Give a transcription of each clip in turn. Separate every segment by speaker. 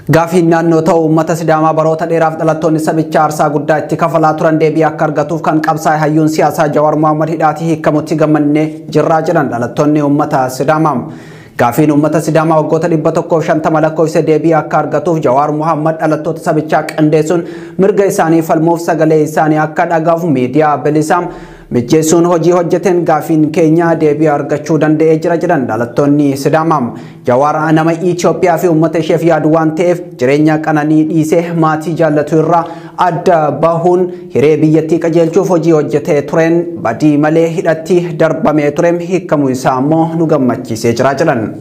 Speaker 1: Gaafiin naannoo ta'u uummata Sidaamaa baroota dheeraaf dhalattoonni sabicha aarsaa guddaa itti kafalaa turan deebii akka argatuuf kan qabsaa'e hayyuun siyaasaa Jawaar Mohaammed hidhaatii hiikamutti gammannee jirraa jedhan dhalattoonni uummata Sidaamaa. Gaafiin uummata Sidaamaa waggoota 150 lakkoofsa deebii akka argatuuf Jawaar Mohaammed dhalattoota sabichaa qindeessuun mirga isaanii falmuuf sagalee isaanii akka dhagaaf miidiyaa bilisaam mijjeessuun hojii hojjeteen gaafiin keenya deebii argachuu danda'ee jira jedhan dhalattoonni Sidaamaa. Jawaar nama Itoophiyaa fi uummata isheef yaadu waan ta'eef jireenya qananii dhiisee maatii jaallatu irraa adda bahuun hiree biyyattii qajeelchuuf hojii hojjetee tureen badii malee hidhatti darbamee ture hiikamuu isaa immoo nu gammachiisee jira jedhan.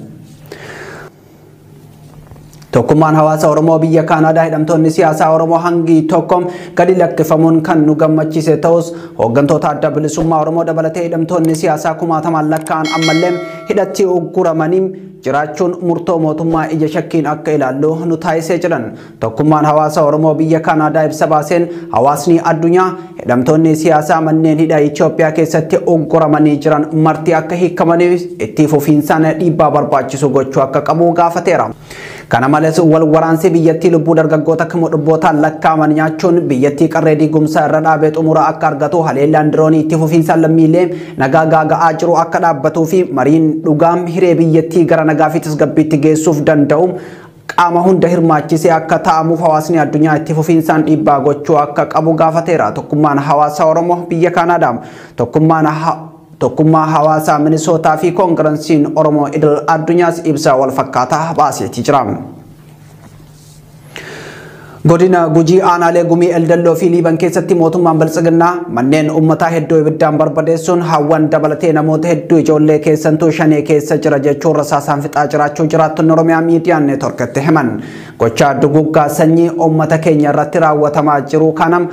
Speaker 1: Tokkummaan hawaasa Oromoo biyya Kaanaadaa hidhamtoonni siyaasaa Oromoo hangi tokko gadi lakkifamuun kan nu gammachiise ta'us hooggantoota adda bilisummaa Oromoo dabalatee hidhamtoonni siyaasaa kumaatamaan lakkaa'an ammallee hidhatti ugguramanii jiraachuun murtoo mootummaa ija shakkiin akka ilaallu nu taasisee jiran. Tokkummaan hawaasa Oromoo biyya Kaanaadaa ibsa baaseen hawaasni addunyaa hidhamtoonni siyaasaa manneen hidhaa Itoophiyaa keessatti ugguramanii jiran marti akka hiikamaniif itti fufiinsaan dhiibbaa barbaachisu gochuu akka qabu gaafateera. Kana malees wal waraansi biyyattii lubbuu dargaggoota kuma dhibbootaan lakkaa'aman nyaachuun biyyattii qarree diigumsaa irra dhaabee xumura akka argatu haleellaan diroonii itti fufiinsaan lammiilee nagaa gaaga'aa jiru akka dhaabbatuu fi mariin dhugaam hiree biyyattii gara nagaa fi tasgabbiitti geessuuf danda'u qaama hunda hirmaachisee akka ta'amuuf hawaasni addunyaa itti fufiinsaan dhiibbaa gochuu akka qabu gaafateera. Tokkummaan hawaasa Oromoo biyya Kaanaadaa tokkummaa hawaasaa Minisootaa fi koongiransiin Oromoo idil addunyaas ibsa wal fakkaataa baaseetii jira. Godina Gujii aanaalee Gumii Eldelloo fi Liiban keessatti mootummaan Biltsiginnaa manneen uummataa hedduu ibiddaan barbadeessuun hawwan dabalatee namoota hedduu ijoollee keessantuu shanee keessa jira jechuun rasaasaan fixaa jiraachuu jiraattonni Oromiyaa miidiyaan neetworkitti himan. Gochaa duguggaa sanyii uummata keenya irratti raawwatamaa jiru kanam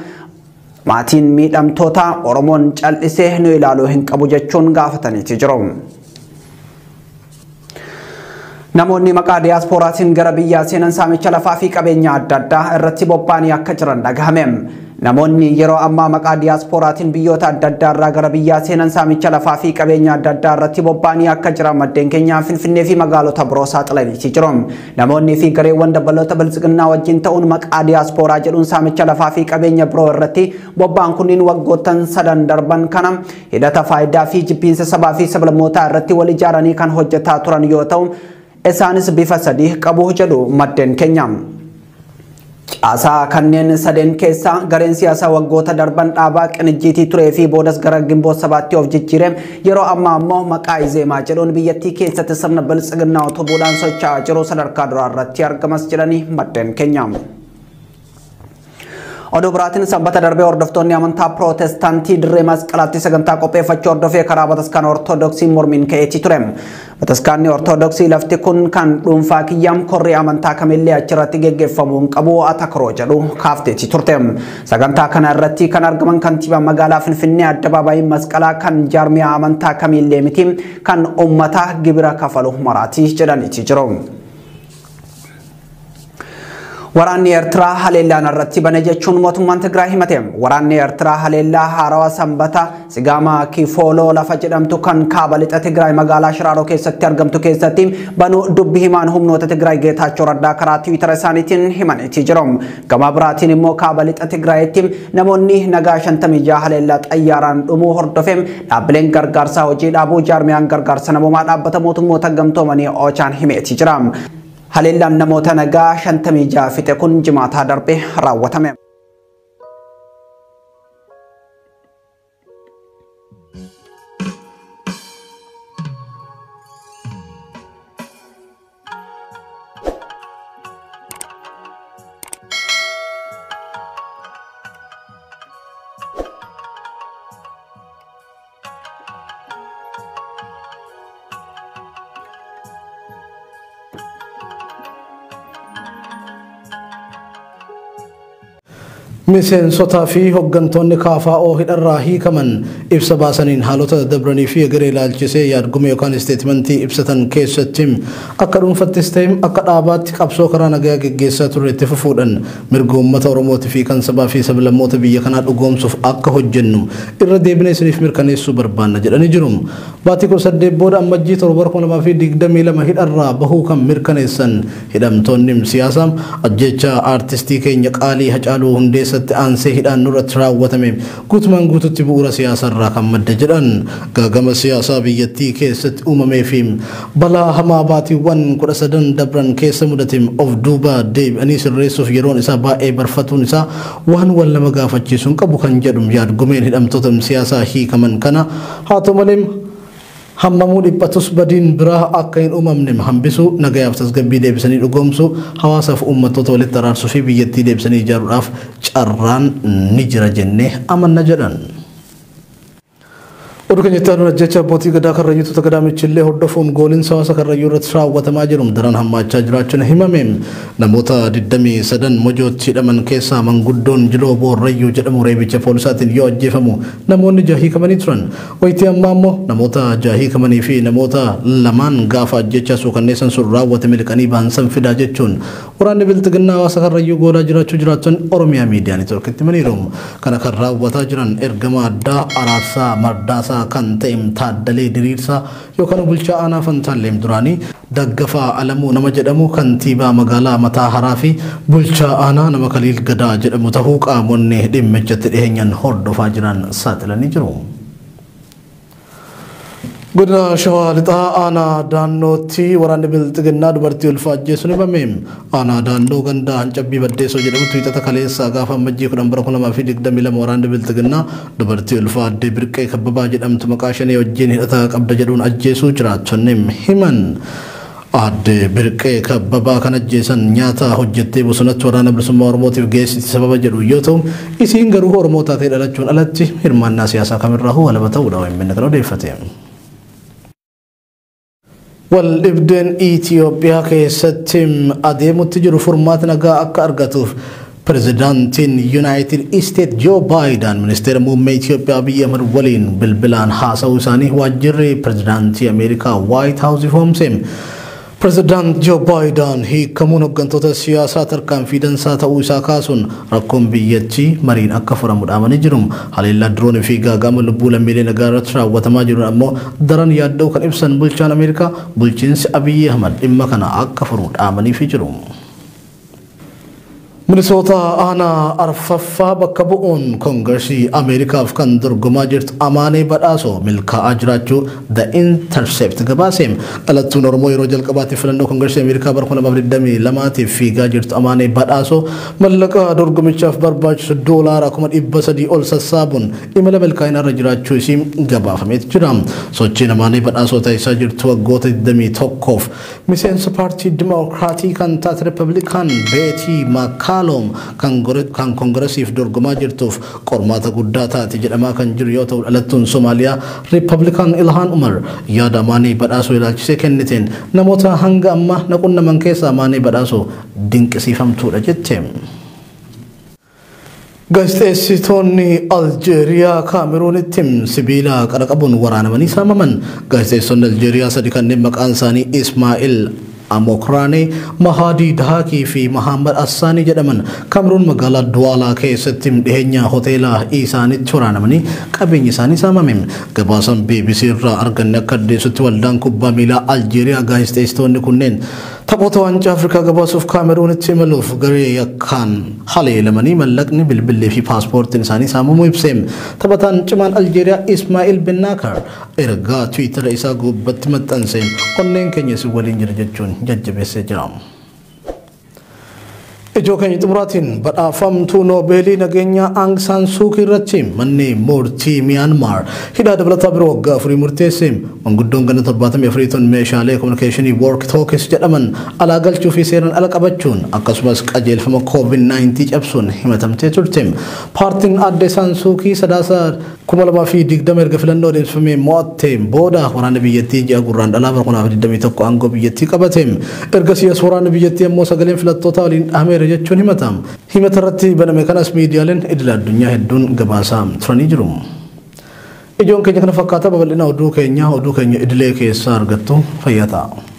Speaker 1: maatiin miidhamtoota Oromoon cal'isee nu ilaaluu hin qabu jechuun gaafataniiti jiru. Namoonni maqaa diiyaasporaatiin gara biyyaa seenan saamicha lafaa fi qabeenya adda addaa irratti bobba'anii akka jiran dhagahame. Namoonni yeroo ammaa maqaa diiyaasporaatiin biyyoota adda addaa irraa gara biyyaa seenan saamicha lafaa fi qabeenya adda addaa irratti bobba'anii akka jiran maddeen keenyaa Finfinnee fi magaalota biroo saaxilaniiti jiru. Namoonni fi gareewwan dabaloota Biltsiginnaa wajjin ta'uun maqaa diiyaasporaa jedhuun saamicha lafaa fi qabeenya biroo irratti bobba'an kunniin waggoottan 3 darban kana hidhata faayidaa fi jibbiinsa sabaa fi sablammootaa irratti wal ijaaranii kan hojjetaa turan yoo ta'u isaanis bifa sadii qabu jedhu maddeen keenya. Caasaa kanneen sadeen keessa gareen siyaasaa waggoota darban dhaabaa qinijjiitii turee fi boodas gara Gimboot 7tti of jijjiiree yeroo ammaa ammoo maqaa Izeemaa jedhuun biyyattii keessatti sirna Biltsiginnaa utubuudhaan socho'aa jiru sadarkaa duraa irratti argamas jedhanii maddeen keenya. Oduu biraatiin sanbata darbee hordoftoonni amantaa Pirootestaantii dirree masqalaatti sagantaa qopheeffachuu hordofee karaa Bataskaana Ortodoksii mormiin ka'eetii ture. Bataskaanni Ortodoksii lafti kun kan dhuunfaa kiyyam korrii amantaa kamillee achirratti geggeeffamuu hin qabu atakaroo jedhu kaafteetii turte. Sagantaa kana irratti kan argaman kantiibaa magaalaa Finfinnee addabaabaayii masqalaa kan jaarmiyaa amantaa kamillee miti kan uummata gibira kafalu maraatii jedhaniiti jiru. Waraanni Eertiraa haleellaan irratti bane jechuun mootummaan Tigraay himate. Waraanni Eertiraa haleellaa haarawaa sanbata Sigaamaa Kifooloo lafa jedhamtu kan kaaba lixa Tigraay magaalaa Shiraaroo keessatti argamtu keessatti banuu dubbi himaan humnoota Tigraay Geetaachoo Raddaa karaa Tiwiitara isaaniitiin himaniiti jiru. Gama biraatiin immoo kaaba lixa Tigraayitti namoonni nagaa 56 haleellaa xayyaaraan dhumuu hordofeem dhaabbileen gargaarsaa hojii dhaabuu jaarmiyaan gargaarsa namoomaa dhaabbata mootummoota gamtoomanii Ochaan himeeti jira. Haleellaan namoota nagaa 56 fixe kun jimaataa darbe raawwatame.
Speaker 2: miseensota fi hoggantoonni KFO hidharraa hiikaman ibsa baasaniin haalota dabranii fi garee ilaalchisee yaadgume yookaan isteetimentii ibsatan keessatti akka dhuunfattis ta'e akka dhaabaatti qabsoo karaa nagaa geggeessaa turre itti fufuudhaan mirga uummata Oromootii fi kan sabaa fi sablammoota biyya kanaa dhugoomsuuf akka hojjennu irra deebinee isiniif mirkaneessuu barbaanna jedhanii jiru. Baatii 18 booda ammajjii 2022 hidharraa bahuu kan mirkaneessan hidhamtoonni siyaasaa ajjecha aartistii keenya qaalii Hacaaluu Hundeessaa aansee hidhaan nurratti raawwatame guutumaan guututti bu'uura siyaasarraa kan madde jedhan gaagama siyaasaa biyyattii keessatti uumamee fi balaa hamaa baatiiwwan 13 dabran keessa mudate of duuba deebi'anii sirreessuuf yeroon isaa baay'ee barfatuun isaa waan wal nama gaafachiisuun qabu kan jedhu yaadgumeen hidhamtoota siyaasaa hiikaman kana haa ta'u malee hammamuu dhiphatus badiin biraa akka hin uumamne hambisu nagayaaf tasgabbii deebisanii dhugoomsu hawaasaaf uummattoota walitti araarsuu fi biyyattii deebisanii ijaaruudhaaf carraan ni jira jennee amanna jedhan. Oduu keenyatti aanu ajjecha abbootii gadaa karrayyuutu gadaamichillee hordofuun gooliin hawaasa karrayyuu irratti raawwatamaa jiru daran hammaachaa jiraachuun himame. Namoota 23 mojootti hidhaman keessaa manguddoon Jiloo Boorrayyuu jedhamu reebicha poolisaatiin yoo ajjeefamu namoonni 6 hiikamanii turan. Wayitii ammaa immoo namoota 6 hiikamanii fi namoota 2 gaafa ajjecha suukanneessan sun raawwate miliqanii baansan fidaa jechuun waraanni biltiginnaa hawaasa karrayyuu goolaa jiraachuu jiraatan Oromiyaa miidiyaa neetwoorkiitti himaniiru. Kana kan raawwataa jiran ergama addaa Araarsaa Mardaasaa kan ta'e Taaddalee Diriirsaa yookaan bulchaa aanaa Fantaalleem duraanii Daggafaa Alamuu nama jedhamu kantiibaa magaalaa Mataa Haraa fi bulchaa aanaa nama Kaliil Gadaa jedhamu ta'uu qaamonni dhimmichatti dhiheenyan hordofaa jiran saaxilanii jiru. Godina Shawaa Lixaa aanaa daannootti waraanni biltiginnaa dubartii ulfaa ajjeesuun himame. Aanaa daannoo gandaa Hancabbii Baddeessoo jedhamutti hixata kaleessaa gaafa ammajjii 2022 waraanni biltiginnaa dubartii ulfaa addee Birqee Kabbabaa jedhamtu maqaa shanee wajjin hidhata qabda jedhuun ajjeesuu jiraattonni himan. Addee Birqee Kabbabaa kan ajjeesan nyaata hojjettee bosonatti waraana bilisummaa Oromootiif geessiti sababa jedhu yoo ta'u isiin garuu Oromoo taatee dhalachuun alatti hirmaannaa siyaasaa kamirraahuu walaba ta'uudha wayimminni kan odeeffate. Wal-dhibdeen Itoophiyaa keessatti adeemutti jiru furmaata nagaa akka argatuuf pirezidaantiin Yuunaayitid Isteet Joo Baayiden ministeera muummee Itoophiyaa Abiy Ahmed waliin bilbilaan haasa'uu isaanii waajjirri pirezidaantii Ameerikaa Waayit Haawusii foomse. President Joe Biden hiikamuun hooggantoota siyaasaa tarkaanfii dansaa ta'uu isaa kaasuun rakkoon biyyattii mariin akka furamu dhaamanii jiru. Haleellaa diroonii fi gaagama lubbuu lammiilee nagaa irratti raawwatamaa jiru ammoo daran yaaddoo kan ibsan bulchaan Ameerikaa bulchiinsi Abiy Ahmed dhimma kana akka furu dhaamaniif jiru. Minnesota aanaa arfaffaa bakka bu'uun Koongiresii Ameerikaaf kan dorgomaa jirtu Amaanee Badhaasoo milkaa'aa jiraachuu The Intercept gabaase. Dhalattuun Oromoo yeroo jalqabaatiif filannoo Koongiresii Ameerikaa bara 2022tiif fiigaa jirtu Amaanee Badhaasoo mallaqa dorgomichaaf barbaachisu $300,000 ol sassaabuun imala milkaa'inaa irra jiraachuu isii gabaafamee jira. Sochiin Amaanee Badhaasoo taasisaa jirtu waggoota 21f miseensa paartii Dimokiraatii kan taate Riippablikaan Beetii Makaalom kan Koongiresiif dorgomaa jirtuuf qormaata guddaa taate jedhamaa kan jiru yoo ta'u dhalattuun Somaaliyaa Riippablikaan Ilhaan Umar yaada Amaanee Badhaasoo ilaalchisee kenniteen namoota hanga amma naqunnaman keessaa Amaanee Badhaasoo dinqisiifamtuudha jette. Gaazexeessitoonni Aljeeriyaa Kaameruunitti sibiila qara qabuun waraanamanii saamaman. Gaazexeessonni Aljeeriyaa sadi kanneen maqaan isaanii Ismaa'il Amokraane, Mahadi Dahaki fi Muhammad Assani jedhaman Kaameruun magaalaa Duwaalaa keessatti dhiheenya hoteela isaaniitti waraanamanii qabeenyi isaanii saamame. Gabaasan BBC irraa arganne akka addeessutti waldaan kubbaa miilaa Aljeeriyaa gaazexeessitoonni kunneen taphoota waancaa Afrikaa gabaasuuf Kaameruunitti imaluuf garee yakkaan haleelamanii mallaqni bilbillee fi paaspoortiin isaanii saamamuu ibse. Taphataan cimaan Aljeeriyaa Ismaa'il Bennaakar ergaa Tiwiitara isaa gubbatti maxxanseen onneen keenya si waliin jira jechuun jajjabeessee jira. Ijoo keenya xumuraatiin badhaafamtuu Noobeelii nageenyaa Aung San Suu Kyi irratti manni murtii Myanmar hidhaa dabalataa biroo waggaa 4 murteesse. Manguddoon ganna 74 ton meeshaalee kominikeeshinii walkie-talkies jedhaman alaa galchuu fi seeraan ala qabachuun akkasumas qajeelfama COVID-19 cabsuun himatamtee turte. Paartiin Aung San Suu Kyi sadaasa 2020 erga filannoo adeemsifamee mo'attee booda waraana biyyattii ji'a gurraandhalaa bara 2021 aangoo biyyattii qabate. Ergasiis waraana biyyattii ammoo sagaleen filattoota waliin dhahamee ture jechuun himatam. Himata irratti baname kanas miidiyaaleen idil addunyaa hedduun gabaasaa turanii jiru. Ijoon keenya kana fakkaata babal'ina oduu keenya idilee keessaa argattu fayyaa ta'a.